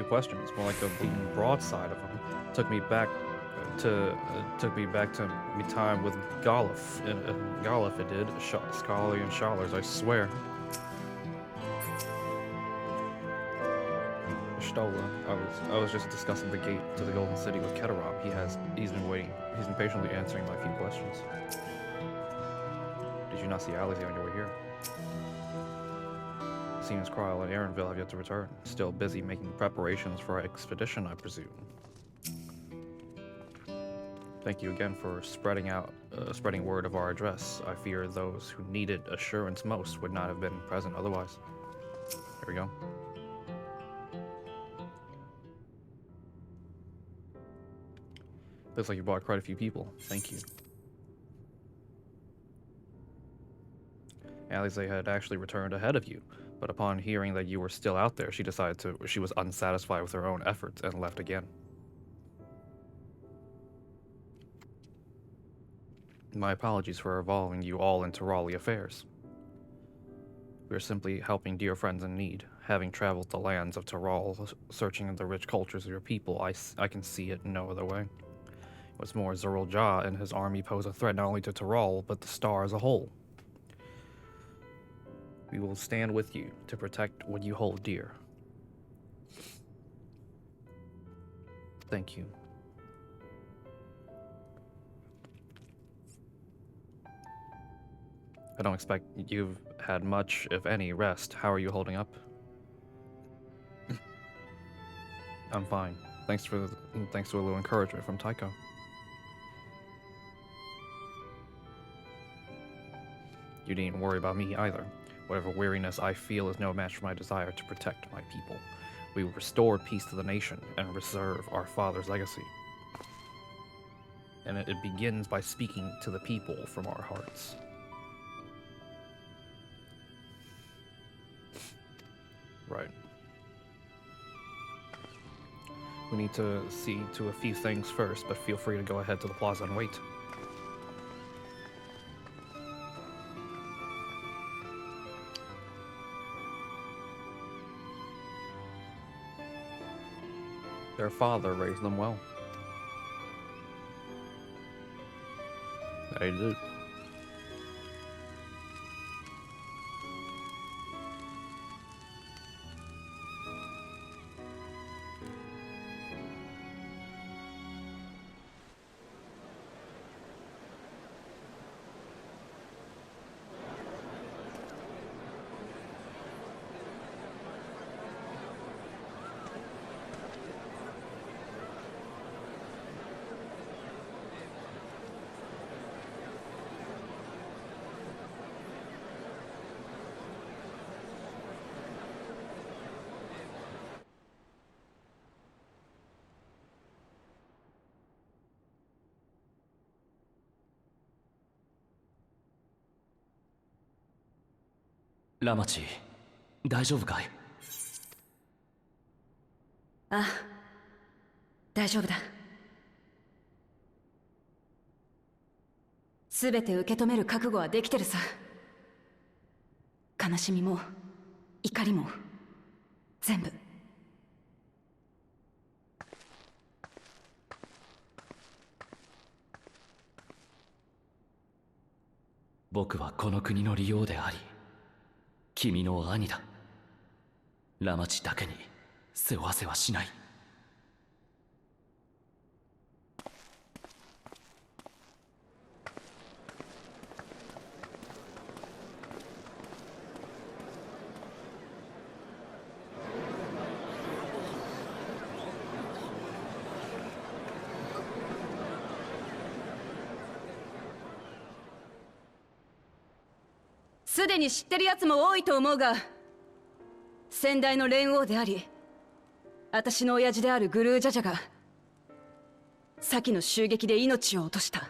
few questions, more like the broadside of them. Took me back to me time with Golf. Golf it did. Scully and Scholars, I swear. Stola. I was just discussing the gate to the Golden City with Keterob. He's been waiting. He's been patiently answering my few questions. Did you not see Alize on your way here? Seems Kryl and Aaronville have yet to return. Still busy making preparations for our expedition, I presume. Thank you again for spreading word of our address. I fear those who needed assurance most would not have been present otherwise. Here we go. Looks like you brought quite a few people. Thank you. Alize had actually returned ahead of you, but upon hearing that you were still out there, she was unsatisfied with her own efforts and left again. My apologies for involving you all into Raleigh affairs. We are simply helping dear friends in need. Having traveled the lands of Tyrol, searching the rich cultures of your people, I can see it no other way. What's more, Zerul Jah and his army pose a threat not only to Tyrol, but the star as a whole. We will stand with you to protect what you hold dear. Thank you. I don't expect you've had much, if any, rest. How are you holding up? I'm fine. Thanks to a little encouragement from Tycho. You needn't worry about me either. Whatever weariness I feel is no match for my desire to protect my people. We will restore peace to the nation and preserve our father's legacy. And it begins by speaking to the people from our hearts. Right. We need to see to a few things first, but feel free to go ahead to the plaza and wait. Their father raised them well. They did.ラマチ、大丈夫かい？ああ、大丈夫だ。すべて受け止める覚悟はできてるさ。悲しみも怒りも全部。僕はこの国の利用であり、君の兄だ。ラマチだけに背負わせはしない。すでに知ってるやつも多いと思うが、先代の蓮王であり、私の親父であるグルージャジャが先の襲撃で命を落とした。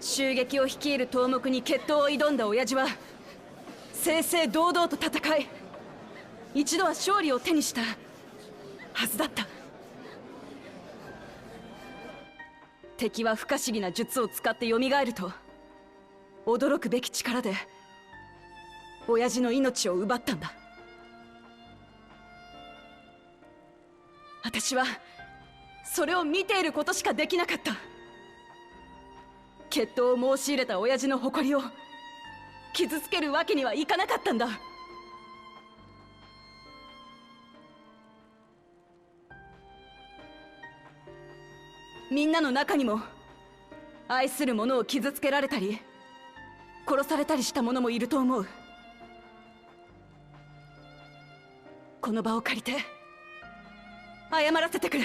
襲撃を率いる頭目に決闘を挑んだ親父は正々堂々と戦い、一度は勝利を手にしたはずだった。敵は不可思議な術を使って蘇ると驚くべき力で親父の命を奪ったんだ。私はそれを見ていることしかできなかった。決闘を申し入れた親父の誇りを傷つけるわけにはいかなかったんだ。みんなの中にも愛する者を傷つけられたり殺されたりした者もいると思う。この場を借りて謝らせてくれ。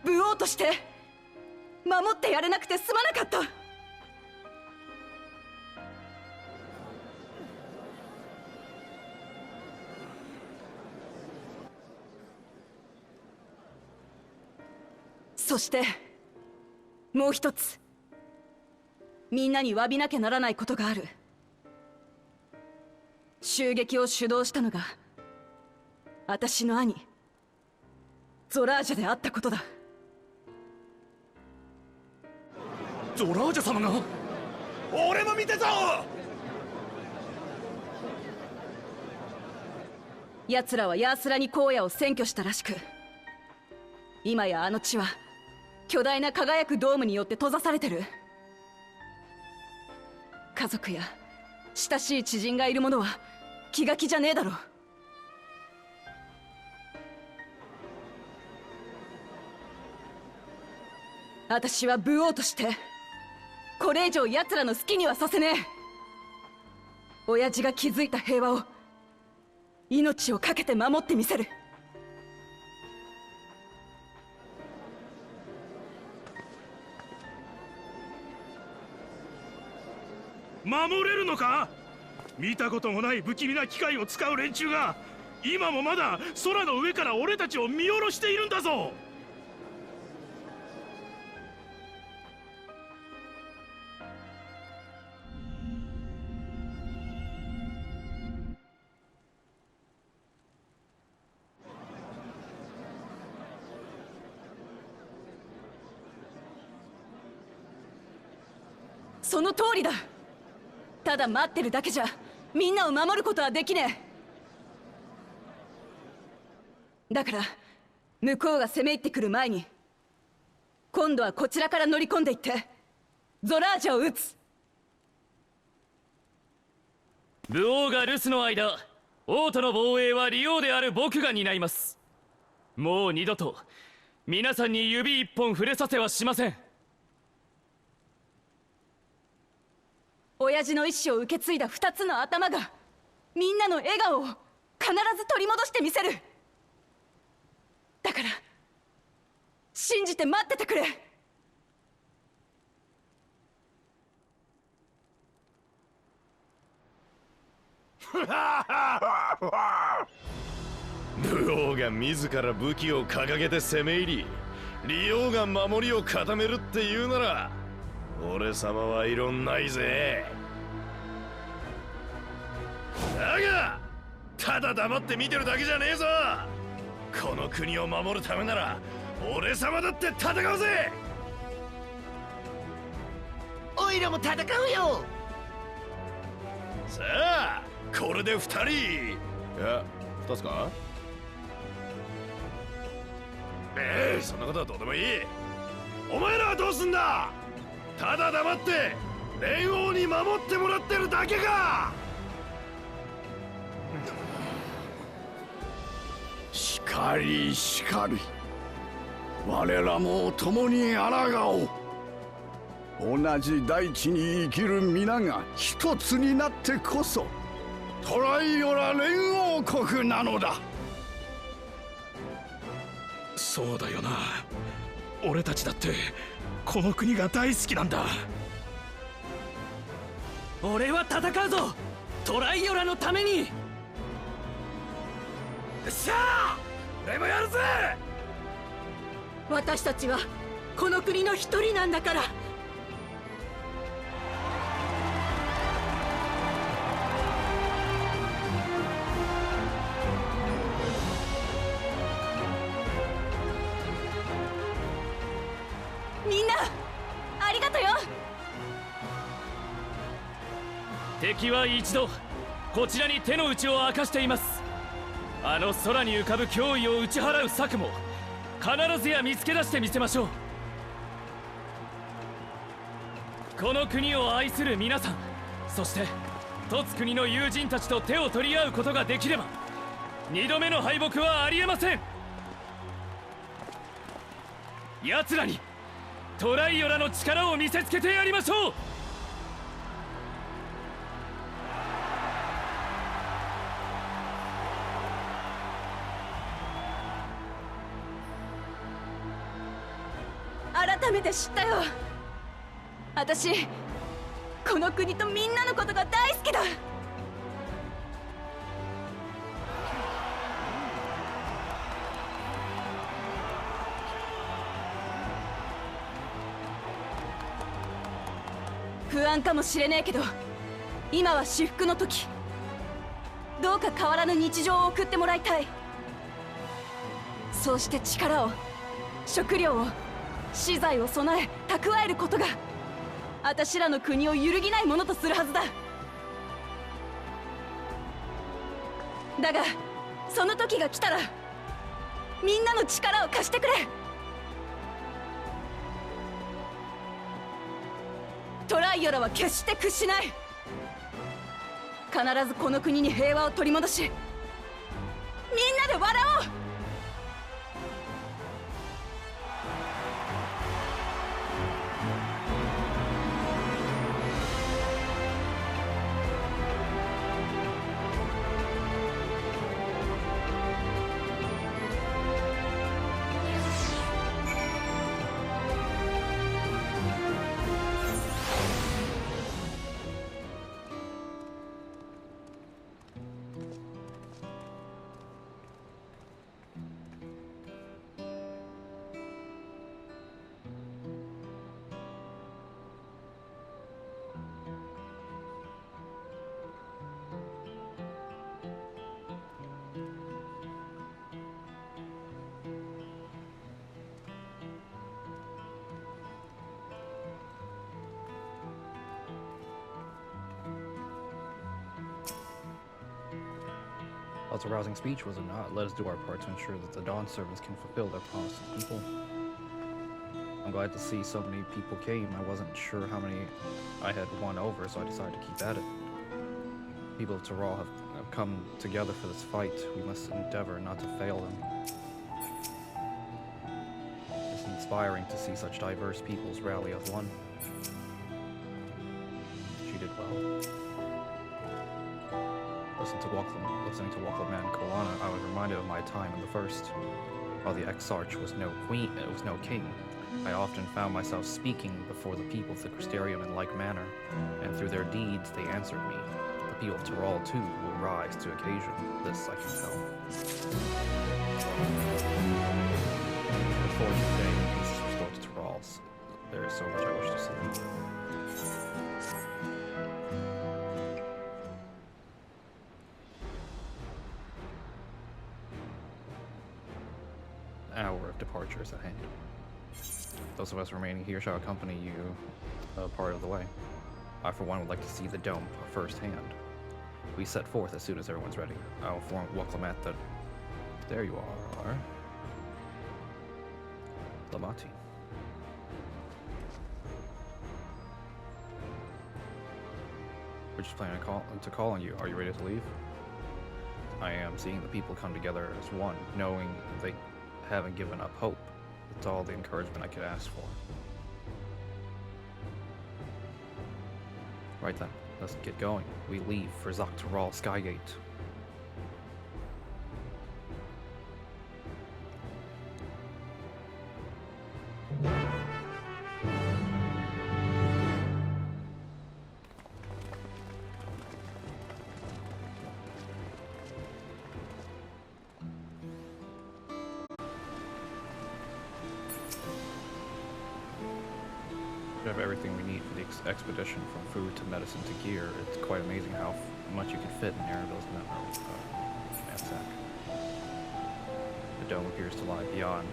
武王として守ってやれなくてすまなかった。そしてもう一つ、みんなに詫びなきゃならないことがある。襲撃を主導したのが私の兄ゾラージャであったことだ。ゾラージャ様が？俺も見てた！奴らはヤースラに荒野を占拠したらしく、今やあの地は巨大な輝くドームによって閉ざされてる。家族や親しい知人がいる者は気が気じゃねえだろ。私は武王としてこれ以上奴らの好きにはさせねえ。親父が築いた平和を命を懸けて守ってみせる。守れるのか？見たこともない不気味な機械を使う連中が今もまだ空の上から俺たちを見下ろしているんだぞ。その通りだ。ただ待ってるだけじゃみんなを守ることはできねえ。だから向こうが攻め入ってくる前に今度はこちらから乗り込んでいってゾラージャを撃つ。武王が留守の間、王都の防衛は利王である僕が担います。もう二度と皆さんに指一本触れさせはしません。親父の意志を受け継いだ二つの頭がみんなの笑顔を必ず取り戻してみせる。だから信じて待っててくれ。武王が自ら武器を掲げて攻め入り、利王が守りを固めるっていうなら俺様は異論ないぜ。だがただ黙って見てるだけじゃねえぞ。この国を守るためなら俺様だって戦うぜ。おいらも戦うよ。さあこれで2人、いや2つか。そんなことはどうでもいい。お前らはどうすんだ。ただ黙って連王に守ってもらってるだけか。しかりしかり、我らも共に抗おう。同じ大地に生きる皆が一つになってこそトライオラ連王国なのだ。そうだよな。俺たちだってこの国が大好きなんだ。俺は戦うぞ、トライオラのために。よっしゃあ、俺もやるぜ。私たちはこの国の一人なんだから。みんなありがとよ。敵は一度こちらに手の内を明かしています。あの空に浮かぶ脅威を打ち払う策も必ずや見つけ出してみせましょう。この国を愛する皆さん、そして凸国の友人たちと手を取り合うことができれば二度目の敗北はありえません。奴らにトライオラの力を見せつけてやりましょう。改めて知ったよ。私この国とみんなのことが大好きだ。不安かもしれねえけど今は至福の時。どうか変わらぬ日常を送ってもらいたい。そうして力を、食料を、資材を備え蓄えることが私らの国を揺るぎないものとするはずだ。だがその時が来たらみんなの力を貸してくれ。トライオラは決して屈しない。必ずこの国に平和を取り戻しみんなで笑おう。Whilst a rousing speech was it not, let us do our part to ensure that the Dawn servants can fulfill their promise to the people. I'm glad to see so many people came. I wasn't sure how many I had won over, so I decided to keep at it. People of Tyrol have come together for this fight. We must endeavor not to fail them. It's inspiring to see such diverse peoples rally as one. She did well. Listening to Wakleman Koana, I was reminded of my time in the First. While the Exarch was no king, I often found myself speaking before the people of the Crystarium in like manner, and through their deeds they answered me. The people of Tyrol, too, will rise to occasion. This I can tell. Before today, peace is restored to Tyrol. There is so much I wish to see. Hour of departure is at hand. Those of us remaining here shall accompany you a part of the way. I, for one, would like to see the dome firsthand. We set forth as soon as everyone's ready. I'll inform Waklemat that... There you are. Lamati. We're just planning to call on you. Are you ready to leave? I am. Seeing the people come together as one, knowing they haven't given up hope. It's all the encouragement I could ask for. Right then, let's get going. We leave for Zaktaral Skygate. We have everything we need for the expedition, from food to medicine to gear. It's quite amazing how much you can fit in Aravil's knapsack. The dome appears to lie beyond,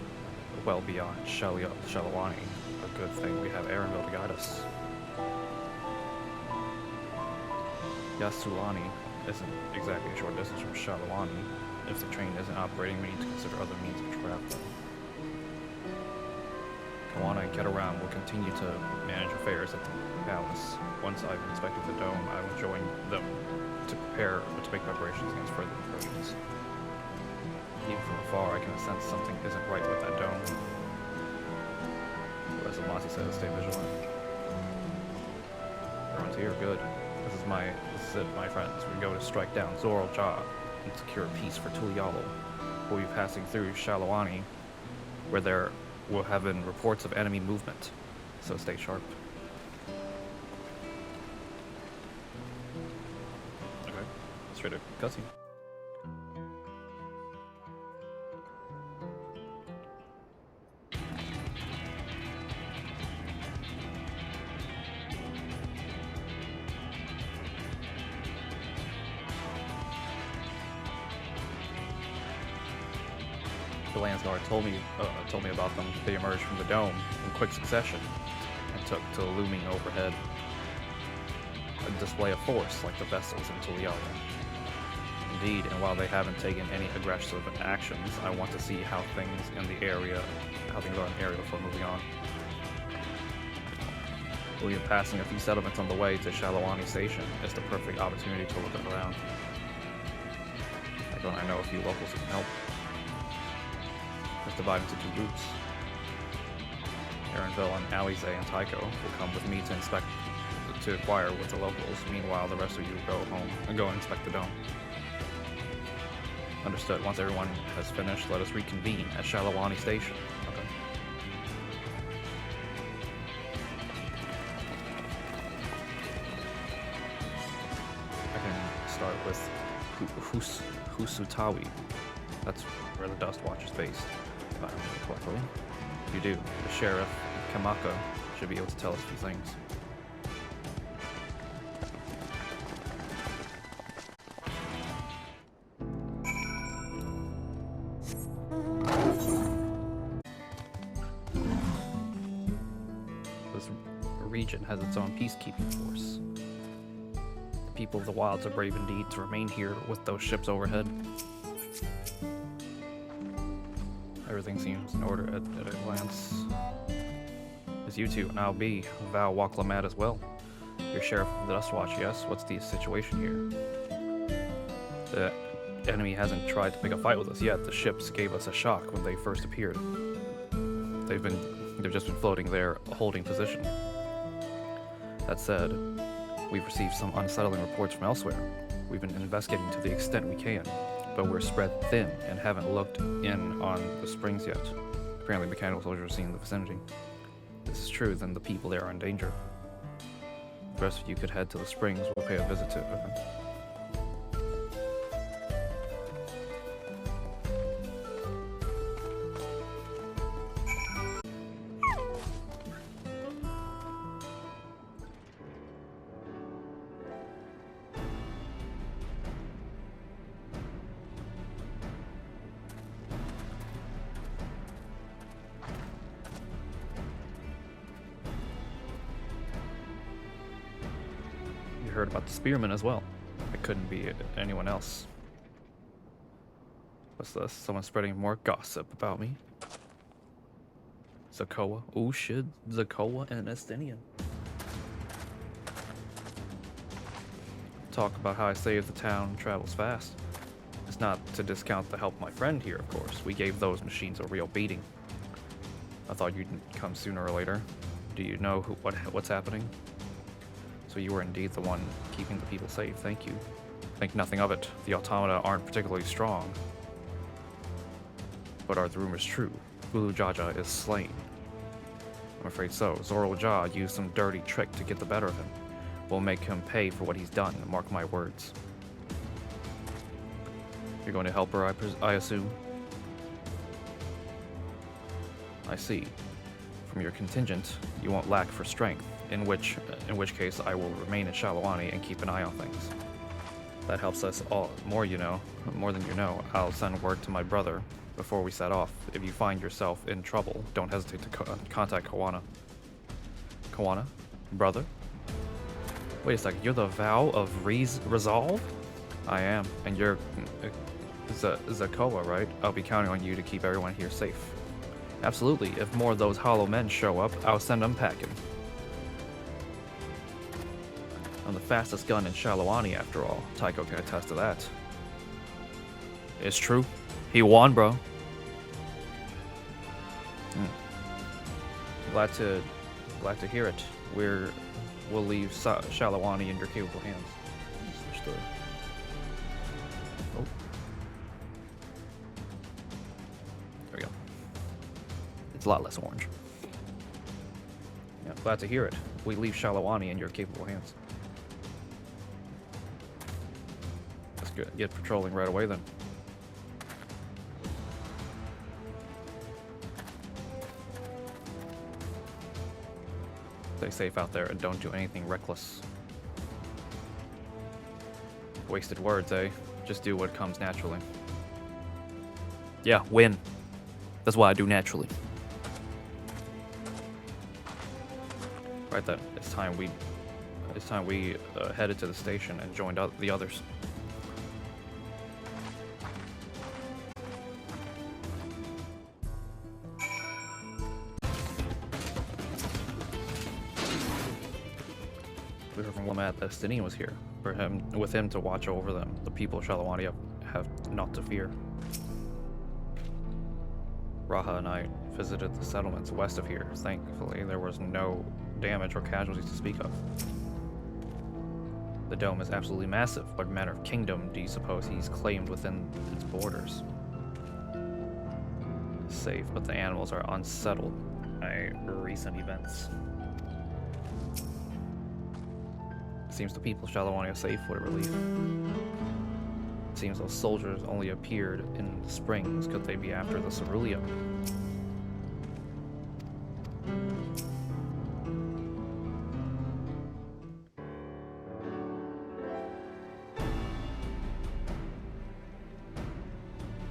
well beyond Shalawani. A good thing we have Arabil to guide us. Yasulani isn't exactly a short distance from Shalawani. If the train isn't operating, we need to consider other means of travel. Kawana and Ketaram will continue to manage affairs at the palace. Once I've inspected the dome, I will join them to make preparations against further incursions. Even from afar, I can sense something isn't right with that dome. As Amasi said, stay vigilant. Everyone's here, good. This is it, my friends. We go to strike down Zoral Ja and secure peace for Tulialo. We'll be passing through Shalawani, where there will have been reports of enemy movement, so stay sharp. Okay, straight to cutscene. The Landsguard told me about them. They emerged from the dome in quick succession and took to looming overhead. A display of force like the vessels in Tuliala. Indeed, and while they haven't taken any aggressive actions, I want to see how things are in the area before moving on. We'll be passing a few settlements on the way to Shalawani Station. It's the perfect opportunity to look around. I know a few locals who can help. Let's divide into two groups. Aaronville and Alize and Tycho will come with me to inquire with the locals. Meanwhile, the rest of you go home and go inspect the dome. Understood. Once everyone has finished, let us reconvene at Shalawani Station. Okay. I can start with Husutawi. That's where the Dust Watch is based, if I remember correctly. You do. The Sheriff, Kamaka, should be able to tell us a few things. This region has its own peacekeeping force. The people of the wilds are brave indeed to remain here with those ships overhead. Everything seems in order at a glance. As you two, and I'll be Val Waklamat as well. You're Sheriff of the Dust Watch, yes? What's the situation here? The enemy hasn't tried to pick a fight with us yet. The ships gave us a shock when they first appeared. They've just been floating there, holding position. That said, we've received some unsettling reports from elsewhere. We've been investigating to the extent we can, but we're spread thin and haven't looked in on the springs yet. Apparently mechanical soldiers are seen in the vicinity. If this is true, then the people there are in danger. The rest of you could head to the springs. We'll pay a visit to them. Heard about the spearmen as well. It couldn't be anyone else. What's this? Someone spreading more gossip about me. Zakoa. Oh shit. Zakoa and Estinian. Talk about how I saved the town travels fast. It's not to discount the help of my friend here, of course. We gave those machines a real beating. I thought you'd come sooner or later. Do you know what's happening? So you were indeed the one keeping the people safe, thank you. Think nothing of it. The automata aren't particularly strong. But are the rumors true? Ulu Jaja is slain. I'm afraid so. Zoro Ja used some dirty trick to get the better of him. We'll make him pay for what he's done, mark my words. You're going to help her, I assume? I see. From your contingent, you won't lack for strength. In which case I will remain in Shalawani and keep an eye on things. That helps us all more than you know. I'll send word to my brother before we set off. If you find yourself in trouble, don't hesitate to contact Kawana. Kawana? Brother? Wait a second, you're the vow of resolve? I am, and you're Zakoa, right? I'll be counting on you to keep everyone here safe. Absolutely, if more of those hollow men show up, I'll send them packing. I'm the fastest gun in Shalawani after all. Tycho can attest to that. It's true. He won, bro. Glad to hear it. We'll leave Shalawani in your capable hands. Switch the... Oh. There we go. It's a lot less orange. Yeah, glad to hear it. We leave Shalawani in your capable hands. Let's get patrolling right away then. Stay safe out there and don't do anything reckless. Wasted words, eh? Just do what comes naturally. Yeah, win. That's what I do naturally. Right then, it's time we headed to the station and joined the others. We heard from Lamat that Stinian was here, with him to watch over them. The people of Shalawani have naught to fear. Raha and I visited the settlements west of here. Thankfully, there was no damage or casualties to speak of. The dome is absolutely massive. What manner of kingdom do you suppose he's claimed within its borders? Safe, but the animals are unsettled by recent events. Seems the people of Shalawani are safe for relief. It seems those soldiers only appeared in the springs. Could they be after the Cerulean?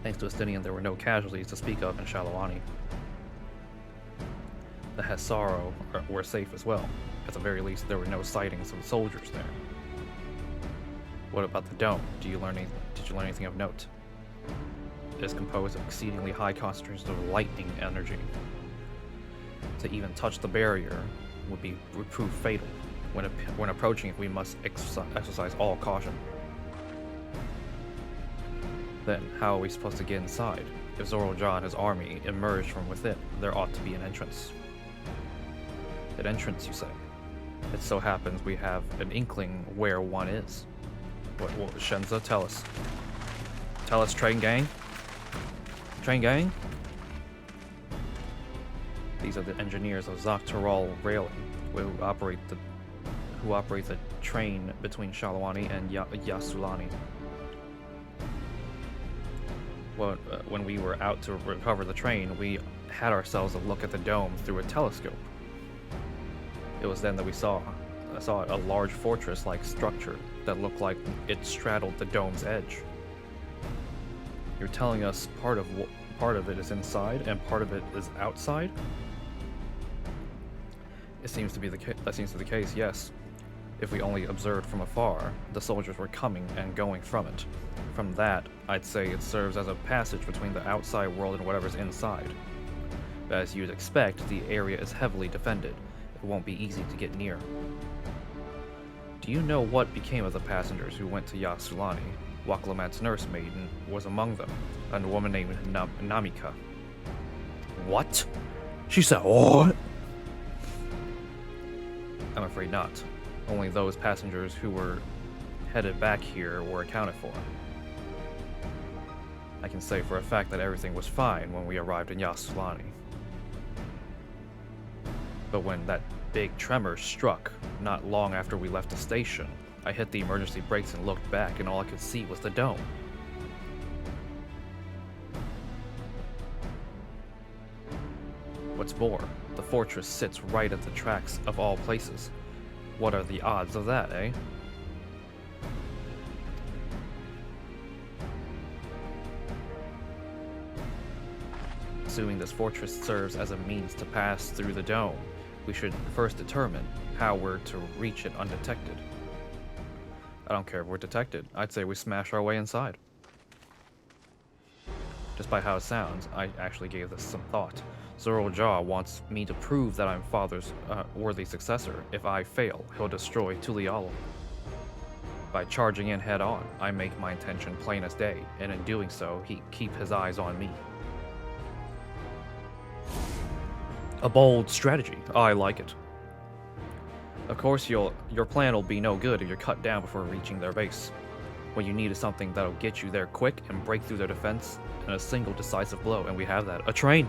Thanks to Estinian, there were no casualties to speak of in Shalawani. The Hasaro were safe as well. At the very least, there were no sightings of soldiers there. What about the dome? Did you learn anything of note? It is composed of exceedingly high concentrations of lightning energy. To even touch the barrier would prove fatal. When approaching it, we must exercise all caution. Then, how are we supposed to get inside? If Zoroja and his army emerged from within, there ought to be an entrance. An entrance, you say? It so happens we have an inkling where one is. What Shenza, tell us. Tell us, Train Gang? Train Gang? These are the engineers of Dawntrail Railing, who operate the train between Shalawani and Yasulani. Well, when we were out to recover the train, we had ourselves a look at the dome through a telescope. It was then that we saw a large fortress-like structure that looked like it straddled the dome's edge. You're telling us part of it is inside and part of it is outside? That seems to be the case, yes. If we only observed from afar, the soldiers were coming and going from it. From that, I'd say it serves as a passage between the outside world and whatever's inside. But as you'd expect, the area is heavily defended. It won't be easy to get near. Do you know what became of the passengers who went to Yasulani? Waklamat's nurse maiden was among them, a woman named Namika. What? She said what? I'm afraid not. Only those passengers who were headed back here were accounted for. I can say for a fact that everything was fine when we arrived in Yasulani. But when that big tremor struck, not long after we left the station, I hit the emergency brakes and looked back, and all I could see was the dome. What's more, the fortress sits right at the tracks of all places. What are the odds of that, eh? Assuming this fortress serves as a means to pass through the dome, we should first determine how we're to reach it undetected. I don't care if we're detected. I'd say we smash our way inside. Despite how it sounds, I actually gave this some thought. Zoro Jaw wants me to prove that I'm Father's worthy successor. If I fail, he'll destroy Tulialo. By charging in head-on, I make my intention plain as day, and in doing so, he keep his eyes on me. A bold strategy. I like it. Of course, your plan will be no good if you're cut down before reaching their base. What you need is something that'll get you there quick and break through their defense in a single decisive blow, and we have that. A train!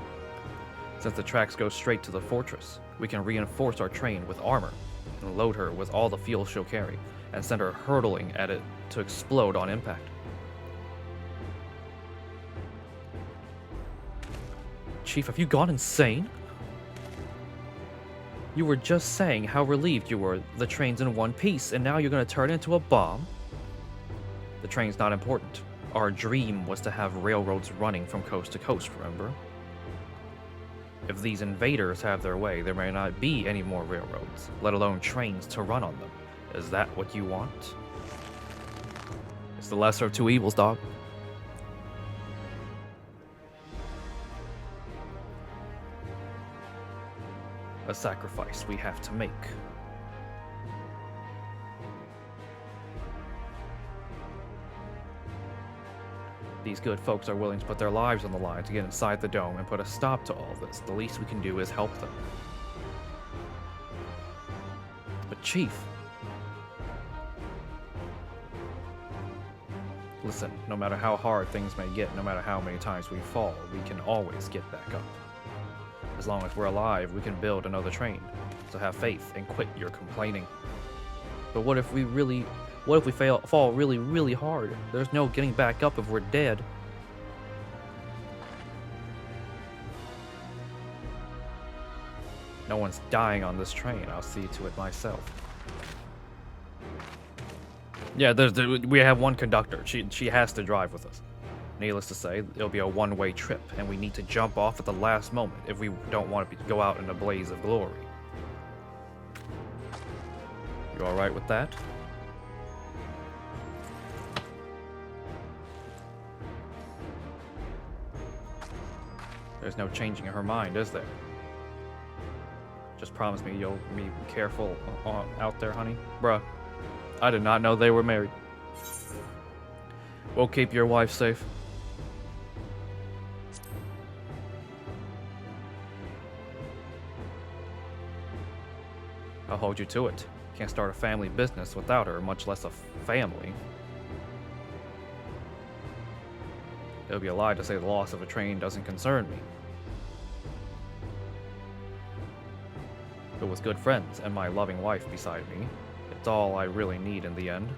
Since the tracks go straight to the fortress, we can reinforce our train with armor and load her with all the fuel she'll carry, and send her hurtling at it to explode on impact. Chief, have you gone insane? You were just saying how relieved you were the train's in one piece, and now you're gonna turn it into a bomb? The train's not important. Our dream was to have railroads running from coast to coast, remember? If these invaders have their way, there may not be any more railroads, let alone trains to run on them. Is that what you want? It's the lesser of two evils, dog. A sacrifice we have to make. These good folks are willing to put their lives on the line to get inside the dome and put a stop to all this. The least we can do is help them. But Chief, listen, no matter how hard things may get, no matter how many times we fall, we can always get back up. As long as we're alive, we can build another train. So have faith and quit your complaining. But what if we fall really, really hard? There's no getting back up if we're dead. No one's dying on this train. I'll see to it myself. Yeah, we have one conductor. She has to drive with us. Needless to say, it'll be a one-way trip, and we need to jump off at the last moment if we don't want to go out in a blaze of glory. You alright with that? There's no changing her mind, is there? Just promise me you'll be careful out there, honey. Bruh, I did not know they were married. We'll keep your wife safe. I'll hold you to it. Can't start a family business without her, much less a family. It would be a lie to say the loss of a train doesn't concern me. But with good friends and my loving wife beside me, it's all I really need in the end.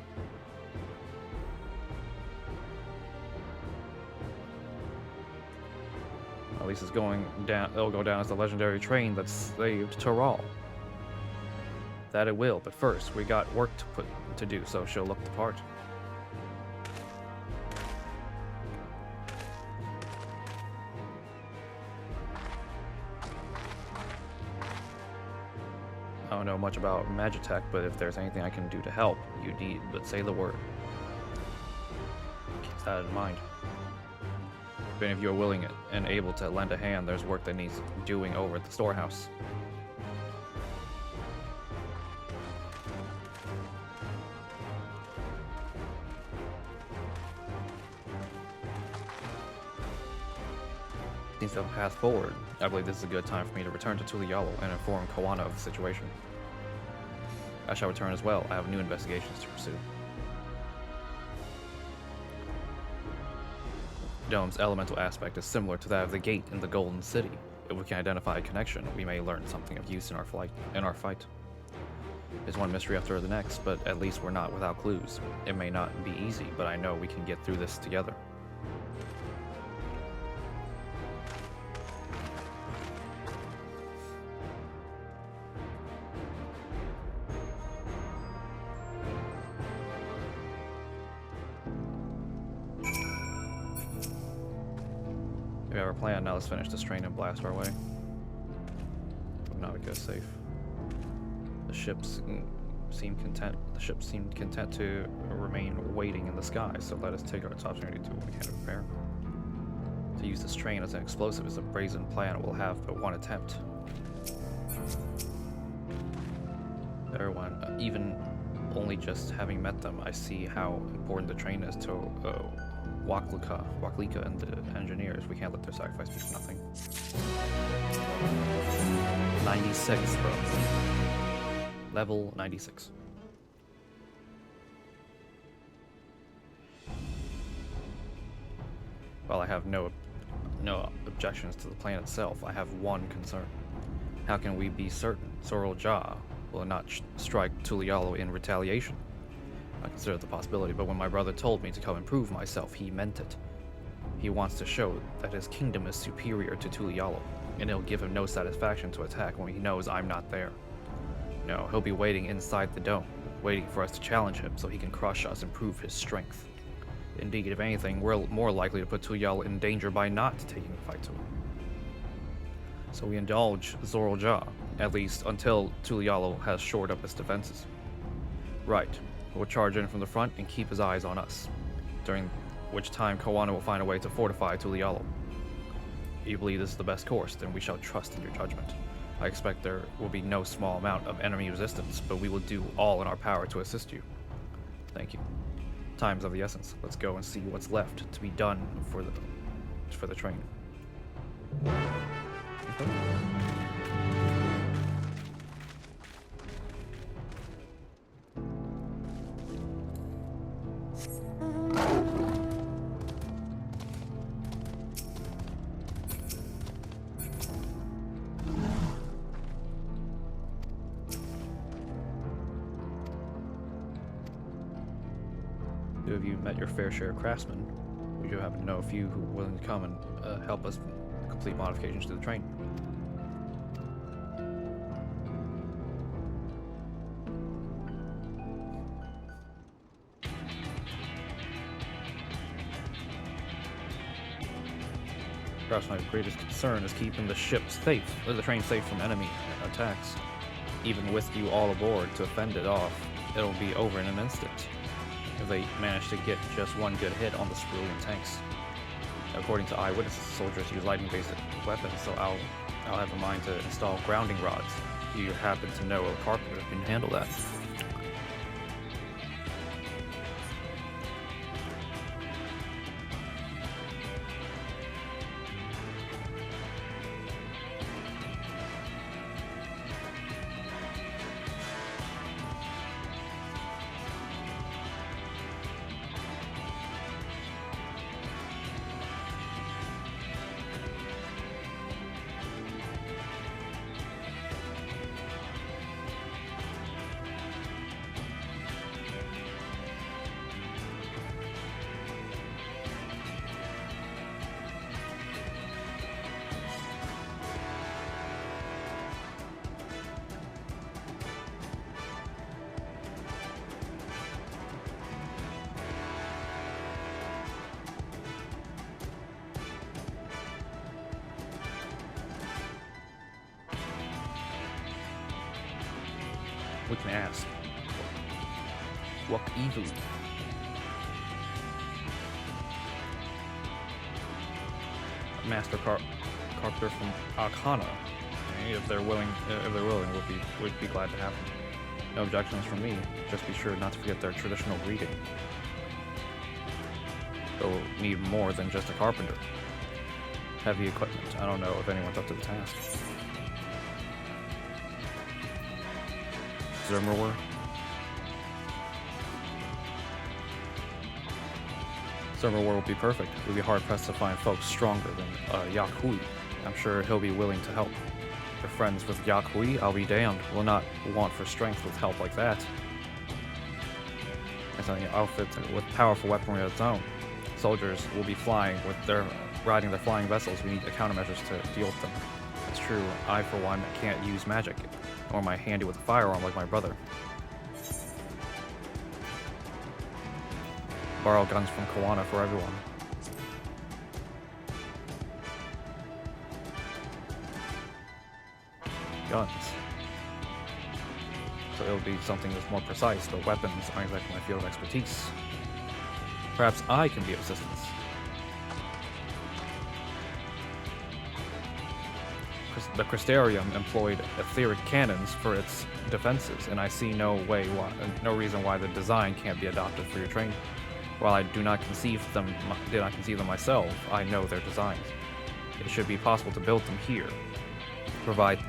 At least it's going down. It'll go down as the legendary train that saved Taral. That it will, but first we got work to do, so she'll look the part. I don't know much about Magitech, but if there's anything I can do to help, you need but say the word. Keep that in mind. If any of you are willing and able to lend a hand, there's work that needs doing over at the storehouse. Seems to have a path forward. I believe this is a good time for me to return to Tulialo and inform Kawana of the situation. I shall return as well. I have new investigations to pursue. Dome's elemental aspect is similar to that of the gate in the Golden City. If we can identify a connection, we may learn something of use in our fight. There's one mystery after the next, but at least we're not without clues. It may not be easy, but I know we can get through this together. We have our plan, now let's finish this train and blast our way. But not because safe. The ship's seemed content. The ship seemed content to remain waiting in the sky. So let us take our opportunity to what we can prepare. To use this train as an explosive is a brazen plan. We'll have but one attempt. Everyone, even only just having met them, I see how important the train is to Waklika and the engineers. We can't let their sacrifice be for nothing. 96, bro. Level 96. While I have no objections to the plan itself, I have one concern. How can we be certain Zoral Ja will not strike Tulialo in retaliation? I considered the possibility, but when my brother told me to come and prove myself, he meant it. He wants to show that his kingdom is superior to Tulialo, and it'll give him no satisfaction to attack when he knows I'm not there. No, he'll be waiting inside the dome, waiting for us to challenge him so he can crush us and prove his strength. Indeed, if anything, we're more likely to put Tulialo in danger by not taking the fight to him. So we indulge Zoral Ja, at least until Tulialo has shored up his defenses. Right. We'll charge in from the front and keep his eyes on us, during which time Koana will find a way to fortify Tulialo. If you believe this is the best course, then we shall trust in your judgment. I expect there will be no small amount of enemy resistance, but we will do all in our power to assist you. Thank you. Time's of the essence. Let's go and see what's left to be done for the train. Okay. Have you met your fair share of craftsmen? We do happen to know a few who are willing to come and help us complete modifications to the train. Perhaps my greatest concern is keeping the ship safe, or the train safe from enemy attacks. Even with you all aboard to fend it off, it'll be over in an instant if they manage to get just one good hit on the Cerulean tanks. According to eyewitnesses, soldiers use lightning-based weapons, so I'll have in mind to install grounding rods. Do you happen to know a carpenter who can handle that? We can ask. What evil? Master Carpenter from Arcana. If they're willing, we'd be glad to have them. No objections from me. Just be sure not to forget their traditional greeting. They'll need more than just a carpenter. Heavy equipment. I don't know if anyone's up to the task. Zermerwer. Zermerwer will be perfect. We'd be hard-pressed to find folks stronger than Yakhui. I'm sure he'll be willing to help. If you're friends with Yakhui, I'll be damned. We'll not want for strength with help like that. It's an outfit with powerful weaponry of its own. Soldiers will be riding their flying vessels. We need countermeasures to deal with them. It's true, I for one can't use magic, nor am I handy with a firearm like my brother. Borrow guns from Koana for everyone. Guns. so it'll be something that's more precise, but weapons aren't exactly my field of expertise. Perhaps I can be of assistance. The Crystarium employed etheric cannons for its defenses, and I see no reason why the design can't be adopted for your training. While I did not conceive them myself, I know their designs. It should be possible to build them here, provided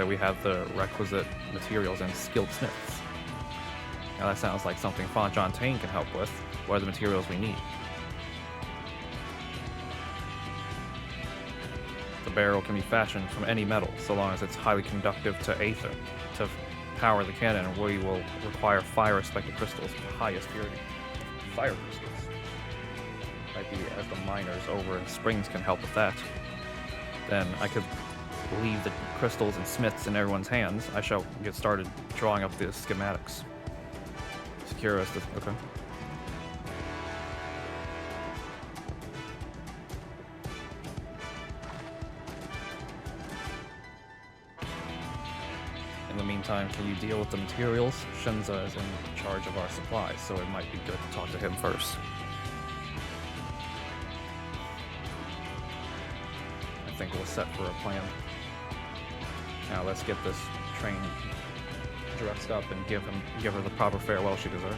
we have the requisite materials and skilled smiths. Now that sounds like something Fontaine can help with. What are the materials we need? The barrel can be fashioned from any metal, so long as it's highly conductive to aether. To power the cannon, we will require fire-respected crystals of the highest purity. Fire crystals. Might be as the miners over in Springs can help with that. Then I could leave the crystals and smiths in everyone's hands. I shall get started drawing up the schematics. Secure us. Okay. In the meantime, can you deal with the materials? Shinza is in charge of our supplies, so it might be good to talk to him first. I think we're set for a plan. Now let's get this train dressed up and give her the proper farewell she deserves.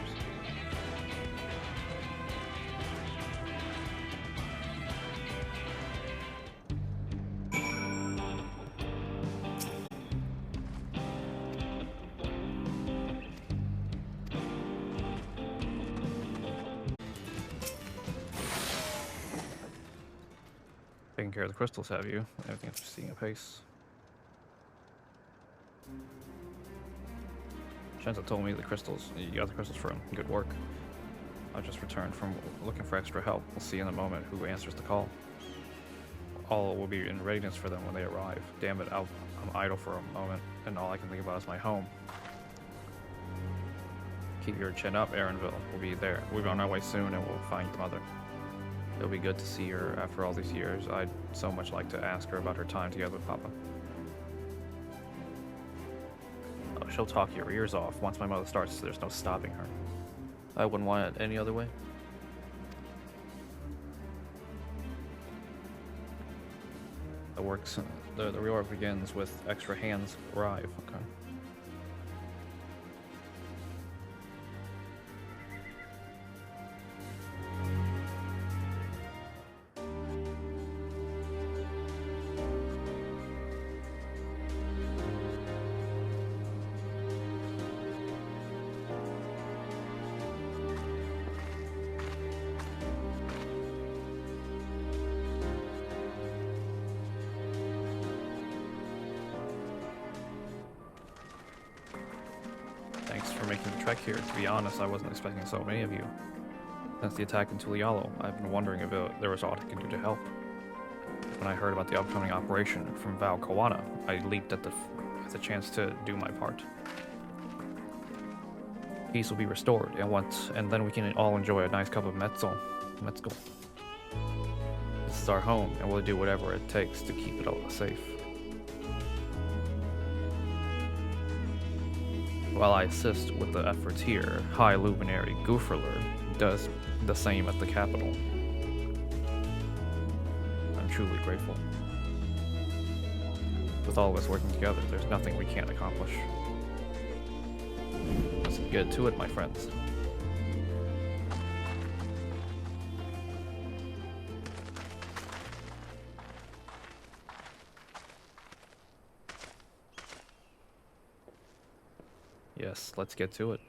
Taking care of the crystals, have you? Everything's proceeding apace. Shenza told me you got the crystals for him. Good work. I just returned from looking for extra help. We'll see in a moment who answers the call. All will be in readiness for them when they arrive. Damn it, I'm idle for a moment, and all I can think about is my home. Keep your chin up, Aaronville. We'll be there. We'll be on our way soon, and we'll find your mother. It'll be good to see her after all these years. I'd so much like to ask her about her time together with Papa. Oh, she'll talk your ears off. Once my mother starts, there's no stopping her. I wouldn't want it any other way. The reorg begins with extra hands arrive. Okay. Thanks for making the trek here. To be honest, I wasn't expecting so many of you. Since the attack in Tulialo, I've been wondering if there was aught I could do to help. When I heard about the upcoming operation from Val Kawana, I leaped at the chance to do my part. Peace will be restored, and then we can all enjoy a nice cup of mezcal. This is our home, and we'll do whatever it takes to keep it all safe. While I assist with the efforts here, High Luminary Gooferler does the same at the capital. I'm truly grateful. With all of us working together, there's nothing we can't accomplish. Let's get to it, my friends. Yes, let's get to it.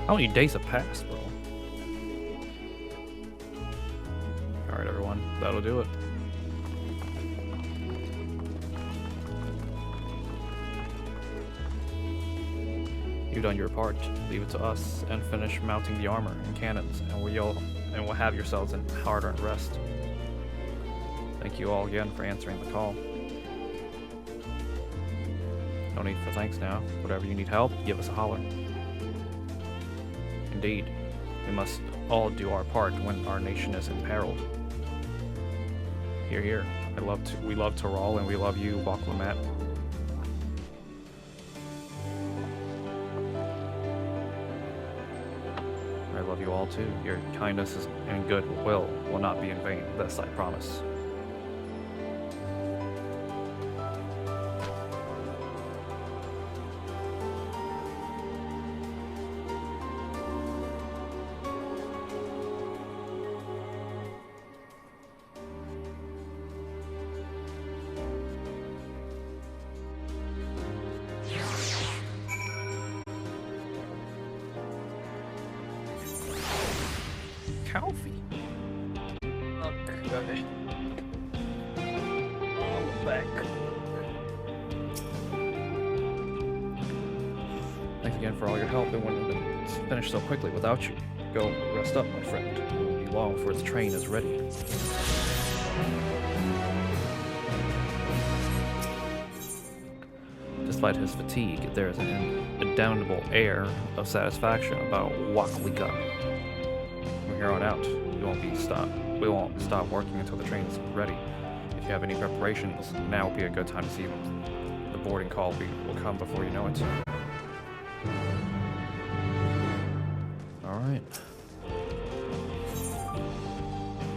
How many days have passed, bro? Alright, everyone. That'll do it. You've done your part. Leave it to us and finish mounting the armor and cannons, and we'll have yourselves in hard-earned rest. Thank you all again for answering the call. No need for thanks now. Whatever you need help, give us a holler. Indeed, we must all do our part when our nation is imperiled. Hear, hear. We love Tyrol, and we love you, Baklamat. I love you all too. Your kindness and goodwill will not be in vain. This I promise. Coffee. Okay. Oh, back. Thanks again for all your help. It wouldn't have been finished so quickly without you. Go rest up, my friend. It won't be long before the train is ready. Despite his fatigue, there is an indomitable air of satisfaction about Waklika. From here on out, we won't stop working until the train is ready. If you have any preparations, now would be a good time to see them. The boarding call will come before you know it. Alright.